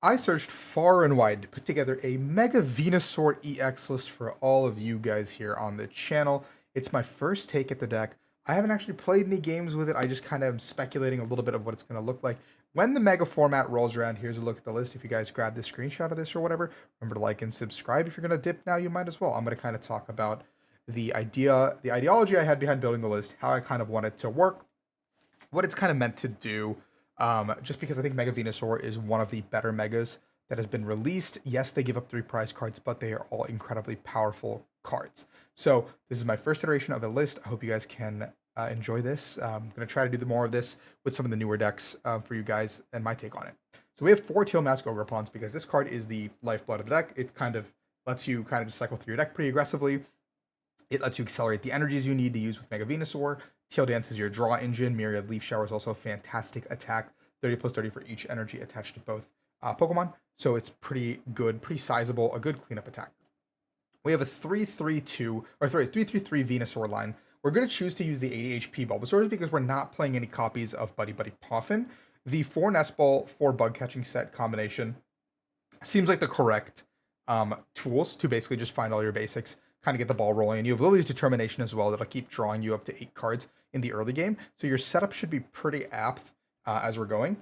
I searched far and wide to put together a Mega Venusaur EX list for all of you guys here on the channel. It's my first take at the deck. I haven't actually played any games with it. I just kind of am speculating a little bit of what it's going to look like. When the Mega format rolls around, here's a look at the list. If you guys grab the screenshot of this or whatever, remember to like and subscribe. If you're going to dip now, you might as well. I'm going to kind of talk about the ideology I had behind building the list, how I kind of want it to work, what it's kind of meant to do. Just because I think Mega Venusaur is one of the better megas that has been released. Yes, they give up 3 prize cards, but they are all incredibly powerful cards. So this is my first iteration of a list. I hope you guys can enjoy this. I'm going to try to do more of this with some of the newer decks for you guys and my take on it. So we have 4 Teal Mask Ogre Pawns because this card is the lifeblood of the deck. It kind of lets you kind of just cycle through your deck pretty aggressively. It lets you accelerate the energies you need to use with Mega Venusaur. Teal Dance is your draw engine. Myriad Leaf Shower is also a fantastic attack. 30 plus 30 for each energy attached to both Pokemon. So it's pretty good, pretty sizable, a good cleanup attack. We have a 3-3-2, or sorry, 3-3-3 Venusaur line. We're going to choose to use the 80 HP Bulbasaurs because we're not playing any copies of Buddy Buddy Poffin. The 4 Nest Ball, 4 Bug Catching set combination seems like the correct tools to basically just find all your basics, kind of get the ball rolling. And you have Lily's Determination as well that'll keep drawing you up to 8 cards in the early game. So your setup should be pretty apt as we're going.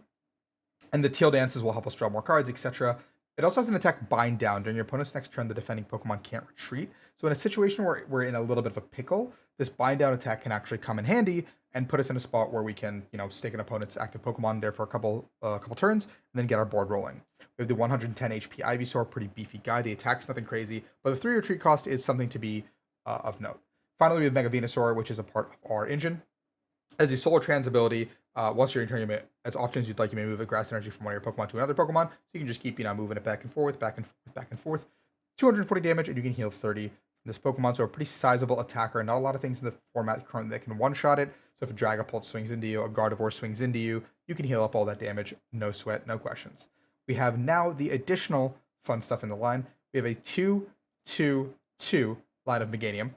And the Teal Dances will help us draw more cards, etc. It also has an attack Bind Down. During your opponent's next turn, the defending Pokemon can't retreat. So in a situation where we're in a little bit of a pickle, this Bind Down attack can actually come in handy and put us in a spot where we can, stake an opponent's active Pokemon there for a couple turns, and then get our board rolling. We have the 110 HP Ivysaur, pretty beefy guy. The attack's nothing crazy, but the 3 retreat cost is something to be of note. Finally, we have Mega Venusaur, which is a part of our engine. As a Solar Trans ability, once you're in turn, you may, as often as you'd like, you may move a grass energy from one of your Pokemon to another Pokemon. So you can just keep, moving it back and forth, back and forth, back and forth. 240 damage, and you can heal 30 from this Pokemon. So a pretty sizable attacker. Not a lot of things in the format currently that can one-shot it. So if a Dragapult swings into you, a Gardevoir swings into you, you can heal up all that damage. No sweat, no questions. We have now the additional fun stuff in the line. We have a 2-2-2 line of Meganium.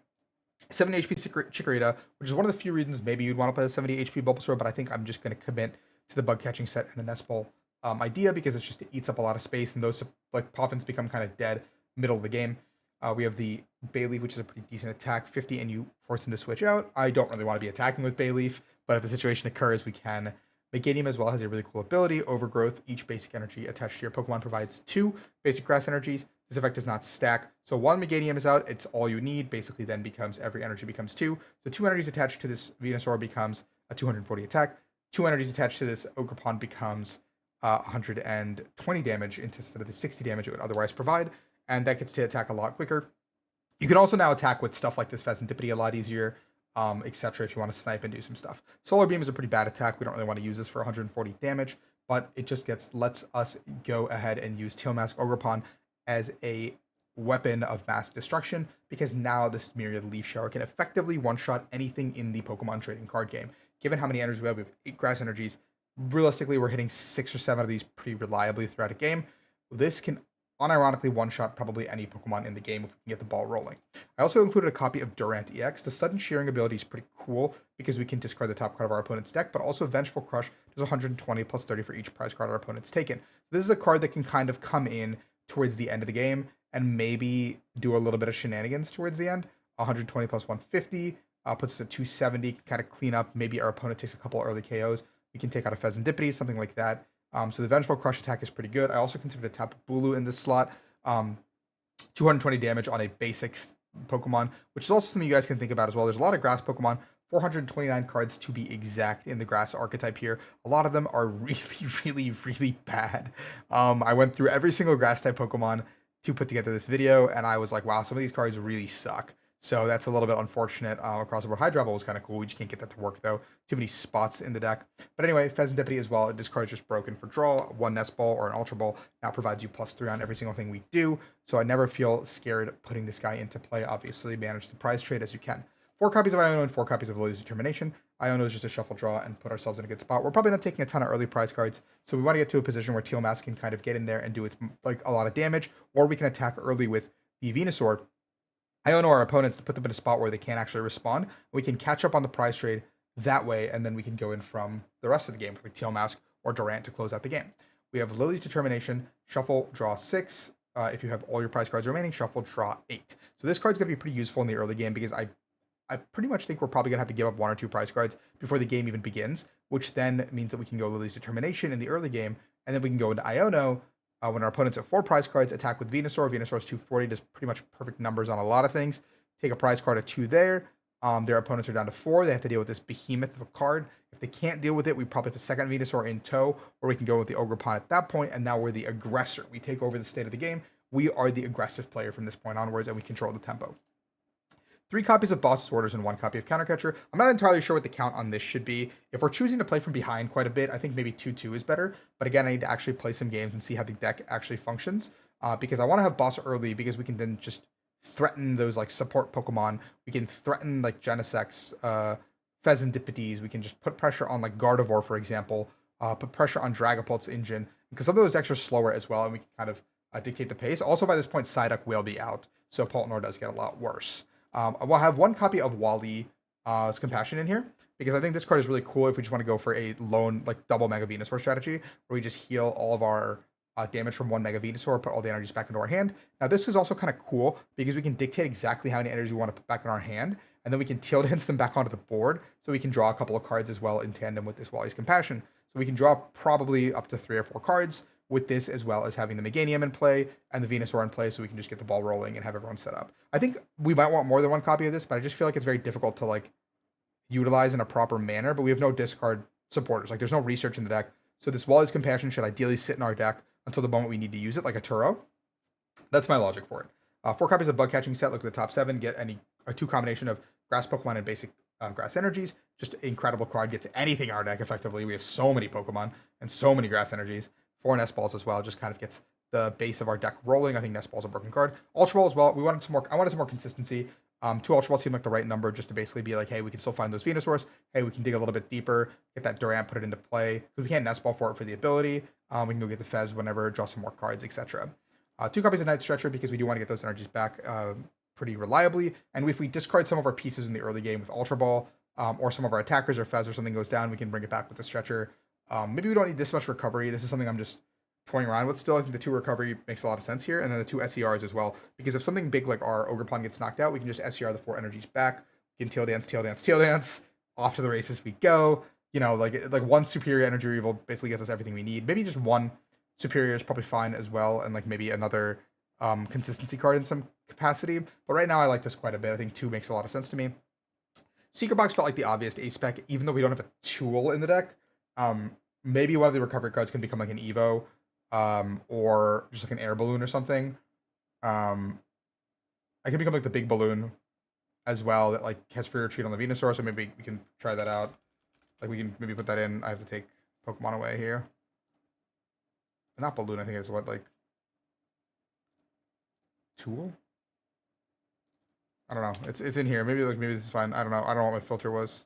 70 HP Chikorita, which is one of the few reasons maybe you'd want to play the 70 HP Bulbasaur, but I think I'm just going to commit to the bug catching set and the Nest Ball idea because it eats up a lot of space, and those like Poffins become kind of dead middle of the game. We have the Bayleaf, which is a pretty decent attack, 50, and you force him to switch out. I don't really want to be attacking with Bayleaf, but if the situation occurs, we can. Meganium as well has a really cool ability, Overgrowth. Each basic energy attached to your Pokemon provides 2 basic grass energies. This effect does not stack. So 1 Meganium is out, it's all you need. Basically then becomes, every energy becomes 2. So 2 energies attached to this Venusaur becomes a 240 attack. 2 energies attached to this Ogerpon becomes 120 damage instead of the 60 damage it would otherwise provide. And that gets to attack a lot quicker. You can also now attack with stuff like this Pheasantipity a lot easier, etc. if you want to snipe and do some stuff. Solar Beam is a pretty bad attack. We don't really want to use this for 140 damage, but it just lets us go ahead and use Teal Mask Ogerpon as a weapon of mass destruction, because now this Myriad Leaf Shower can effectively one-shot anything in the Pokemon trading card game. Given how many energies we have 8 grass energies. Realistically, we're hitting 6 or 7 of these pretty reliably throughout a game. This can unironically one-shot probably any Pokemon in the game if we can get the ball rolling. I also included a copy of Durant EX. The Sudden Shearing ability is pretty cool because we can discard the top card of our opponent's deck, but also Vengeful Crush does 120 plus 30 for each prize card our opponent's taken. This is a card that can kind of come in towards the end of the game and maybe do a little bit of shenanigans towards the end. 120 plus 150 puts us at 270, kind of clean up. Maybe our opponent takes a couple early KOs. We can take out a Pheasantipity, something like that. So the Vengeful Crush attack is pretty good. I also considered a Tapu Bulu in this slot. 220 damage on a basic Pokemon, which is also something you guys can think about as well. There's a lot of grass Pokemon, 429 cards to be exact in the grass archetype here. A lot of them are really, really, really bad. I went through every single grass type Pokemon to put together this video, and I was like, wow, some of these cards really suck. So that's a little bit unfortunate across the board. Hydra Ball was kind of cool. We just can't get that to work, though. Too many spots in the deck. But anyway, Pheasantipity as well. This card is just broken for draw. 1 Nest Ball or an Ultra Ball now provides you +3 on every single thing we do. So I never feel scared putting this guy into play. Obviously, manage the prize trade as you can. 4 copies of Iono and 4 copies of Lily's Determination. Iono is just a shuffle draw and put ourselves in a good spot. We're probably not taking a ton of early prize cards, so we want to get to a position where Teal Mask can kind of get in there and do its like a lot of damage, or we can attack early with the Venusaur. Iono our opponents to put them in a spot where they can't actually respond. We can catch up on the prize trade that way, and then we can go in from the rest of the game with like Teal Mask or Durant to close out the game. We have Lily's Determination. shuffle, draw 6. If you have all your prize cards remaining, shuffle, draw 8. So this card's going to be pretty useful in the early game because I pretty much think we're probably going to have to give up 1 or 2 prize cards before the game even begins, which then means that we can go Lily's Determination in the early game, and then we can go into Iono when our opponent's at 4 prize cards, attack with Venusaur. Venusaur's 240, does pretty much perfect numbers on a lot of things. Take a prize card at 2 there. Their opponents are down to 4. They have to deal with this behemoth of a card. If they can't deal with it, we probably have a second Venusaur in tow, or we can go with the Ogre Pawn at that point, and now we're the aggressor. We take over the state of the game. We are the aggressive player from this point onwards, and we control the tempo. 3 copies of Boss's Orders and 1 copy of Countercatcher. I'm not entirely sure what the count on this should be. If we're choosing to play from behind quite a bit, I think maybe 2-2 is better. But again, I need to actually play some games and see how the deck actually functions. Because I want to have Boss early because we can then just threaten those like support Pokemon. We can threaten like Genesects, Pheasantippides. We can just put pressure on like Gardevoir, for example. Put pressure on Dragapult's engine. Because some of those decks are slower as well, and we can kind of dictate the pace. Also, by this point, Psyduck will be out. So Poltnor does get a lot worse. We'll have 1 copy of Wally's Compassion in here because I think this card is really cool if we just want to go for a lone, like double Mega Venusaur strategy where we just heal all of our damage from 1 Mega Venusaur, put all the energies back into our hand. Now, this is also kind of cool because we can dictate exactly how many energies we want to put back in our hand, and then we can tilt dance them back onto the board so we can draw a couple of cards as well in tandem with this Wally's Compassion. So we can draw probably up to 3 or 4 cards with this, as well as having the Meganium in play and the Venusaur in play, so we can just get the ball rolling and have everyone set up. I think we might want more than 1 copy of this, but I just feel like it's very difficult to like utilize in a proper manner. But we have no discard supporters. Like there's no research in the deck, so this Wally's Compassion should ideally sit in our deck until the moment we need to use it, like a Turo. That's my logic for it. 4 copies of Bug Catching Set. Look at the top 7. Get a 2 combination of Grass Pokemon and basic Grass Energies. Just incredible card. Gets anything in our deck effectively. We have so many Pokemon and so many Grass Energies. 4 Nest Balls as well, just kind of gets the base of our deck rolling. I think Nest Ball's a broken card. Ultra Ball as well. I wanted some more consistency. 2 Ultra Balls seemed like the right number just to basically be like, hey, we can still find those Venusaurs. Hey, we can dig a little bit deeper, get that Durant, put it into play. Because we can't Nest Ball for it for the ability. We can go get the Fez whenever, draw some more cards, etc. 2 copies of Night Stretcher because we do want to get those energies back pretty reliably. And if we discard some of our pieces in the early game with Ultra Ball, or some of our attackers or Fez or something goes down, we can bring it back with the Stretcher. Maybe we don't need this much recovery. This is something I'm just toying around with still. I think the 2 recovery makes a lot of sense here, and then the 2 SERs as well, because if something big like our Ogre Pawn gets knocked out, we can just SER the 4 energies back. We can tail dance, off to the races we go. You know, like 1 superior energy removal basically gets us everything we need. Maybe just 1 superior is probably fine as well, and like maybe another consistency card in some capacity. But right now I like this quite a bit. I think 2 makes a lot of sense to me. Secret Box felt like the obvious A spec, even though we don't have a tool in the deck. Maybe one of the recovery cards can become like an Evo, or just like an air balloon or something. I can become like the big balloon as well that like has free retreat on the Venusaur, so maybe we can try that out. Like we can maybe put that in. I have to take Pokemon away here. Not balloon, I think it's what, like tool? I don't know. It's in here. Maybe this is fine. I don't know. I don't know what my filter was.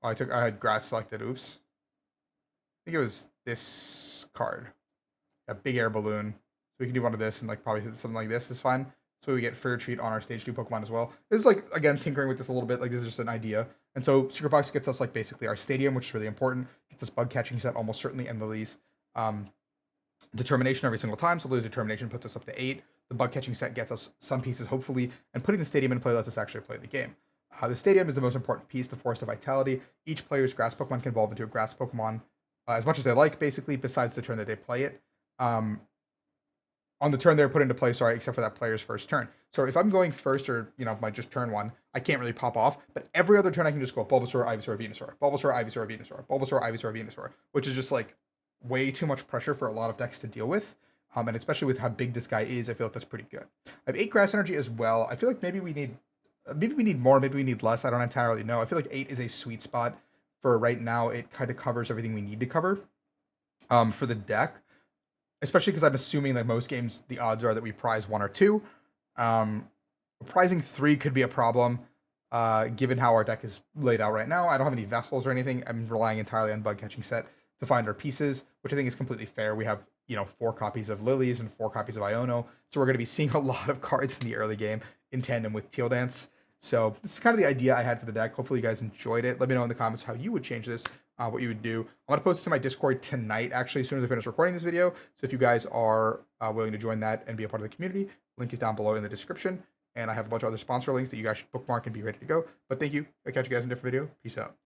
Oh, I had grass selected. Oops. I think it was this card. A big air balloon. So we can do one of this and like probably something like this is fine. So we get free retreat on our stage 2 Pokemon as well. This is like, again, tinkering with this a little bit. Like this is just an idea. And so Secret Box gets us like basically our stadium, which is really important. Gets us Bug Catching Set almost certainly, and Lily's Determination every single time. So Lily's Determination puts us up to 8. The Bug Catching Set gets us some pieces hopefully, and putting the stadium in play lets us actually play the game. The stadium is the most important piece, the Forest of Vitality. Each player's grass Pokemon can evolve into a grass Pokemon as much as they like, basically, besides the turn that they play it. On the turn they're put into play, sorry, except for that player's first turn. So if I'm going first, or, you know, my just turn 1, I can't really pop off, but every other turn I can just go Bulbasaur, Ivysaur, Venusaur, Bulbasaur, Ivysaur, Venusaur, Bulbasaur, Ivysaur, Venusaur, which is just like way too much pressure for a lot of decks to deal with. And especially with how big this guy is, I feel like that's pretty good. I have 8 grass energy as well. I feel like maybe we need more, maybe we need less. I don't entirely know. I feel like 8 is a sweet spot for right now. It kind of covers everything we need to cover for the deck, especially because I'm assuming that most games, the odds are that we prize 1 or 2. Prizing 3 could be a problem, given how our deck is laid out right now. I don't have any vessels or anything. I'm relying entirely on Bug Catching Set to find our pieces, which I think is completely fair. We have, you know, 4 copies of Lily's and 4 copies of Iono, so we're going to be seeing a lot of cards in the early game in tandem with Teal Dance. So this is kind of the idea I had for the deck. Hopefully you guys enjoyed it. Let me know in the comments how you would change this. what you would do. I'm gonna post this in my Discord tonight, actually, as soon as I finish recording this video. So if you guys are willing to join that and be a part of the community, link is down below in the description. And I have a bunch of other sponsor links that you guys should bookmark and be ready to go. But thank you. I'll catch you guys in a different video. Peace out.